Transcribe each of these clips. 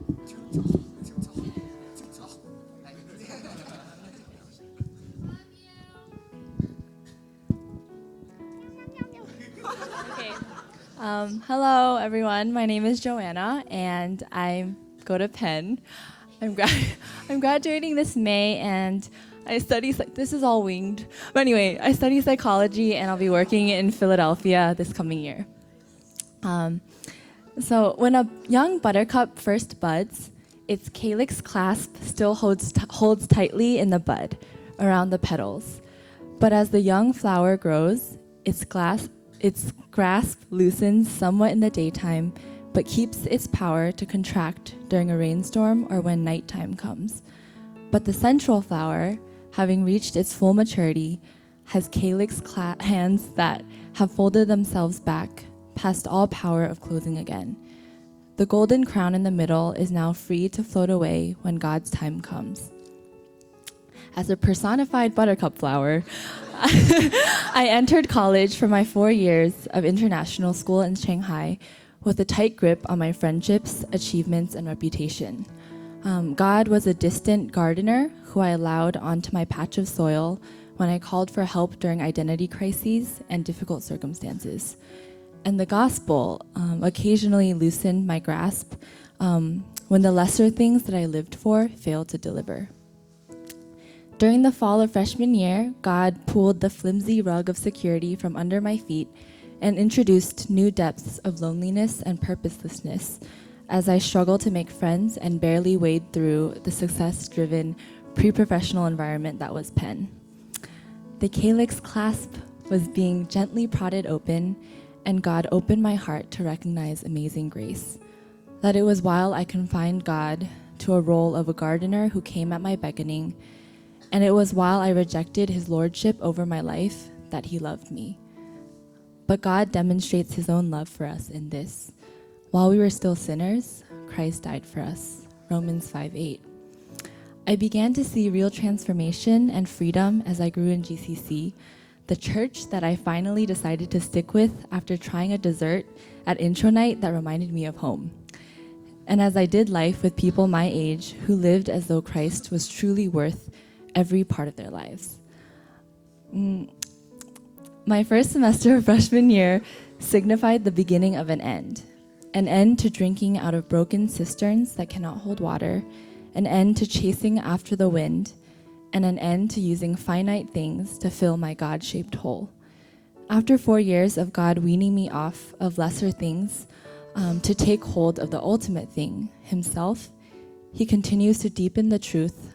Okay. Hello, everyone. My name is Joanna, and I go to Penn. I'm, gra- I'm graduating this May, and I study. This is all winged, but anyway, I study psychology, and I'll be working in Philadelphia this coming year. So when a young buttercup first buds, its calyx clasp still holds tightly in the bud, around the petals. But as the young flower grows, its grasp loosens somewhat in the daytime, but keeps its power to contract during a rainstorm or when nighttime comes. But the central flower, having reached its full maturity, has calyx hands that have folded themselves back, past all power of closing again. The golden crown in the middle is now free to float away when God's time comes. As a personified buttercup flower, I entered college for my 4 years of international school in Shanghai with a tight grip on my friendships, achievements, and reputation. God was a distant gardener who I allowed onto my patch of soil when I called for help during identity crises and difficult circumstances. And the gospel occasionally loosened my grasp when the lesser things that I lived for failed to deliver. During the fall of freshman year, God pulled the flimsy rug of security from under my feet and introduced new depths of loneliness and purposelessness as I struggled to make friends and barely wade through the success-driven, pre-professional environment that was Penn. The calyx clasp was being gently prodded open, and God opened my heart to recognize amazing grace. That it was while I confined God to a role of a gardener who came at my beckoning, and it was while I rejected his lordship over my life that he loved me. But God demonstrates his own love for us in this. While we were still sinners, Christ died for us. Romans 5:8. I began to see real transformation and freedom as I grew in GCC, the church that I finally decided to stick with after trying a dessert at intro night that reminded me of home. And as I did life with people my age who lived as though Christ was truly worth every part of their lives. My first semester of freshman year signified the beginning of an end to drinking out of broken cisterns that cannot hold water, an end to chasing after the wind, and an end to using finite things to fill my God-shaped hole. After 4 years of God weaning me off of lesser things to take hold of the ultimate thing, himself, he continues to deepen the truth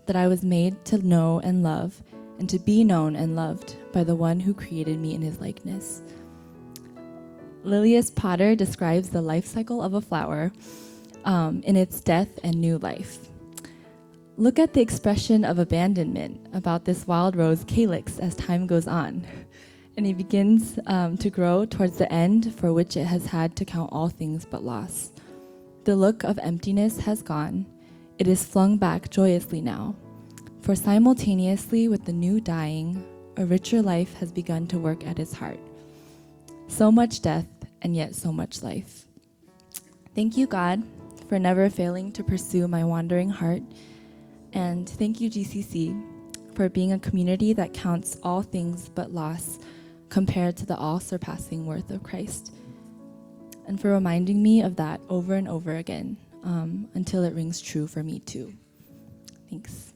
that I was made to know and love and to be known and loved by the one who created me in his likeness. Lilias Potter describes the life cycle of a flower in its death and new life. Look at the expression of abandonment about this wild rose calyx as time goes on, and it begins to grow towards the end for which it has had to count all things but loss. The look of emptiness has gone. It is flung back joyously now, for simultaneously with the new dying, a richer life has begun to work at its heart. So much death and yet so much life. Thank you, God, for never failing to pursue my wandering heart. And thank you, GCC, for being a community that counts all things but loss compared to the all-surpassing worth of Christ. And for reminding me of that over and over again until it rings true for me too. Thanks.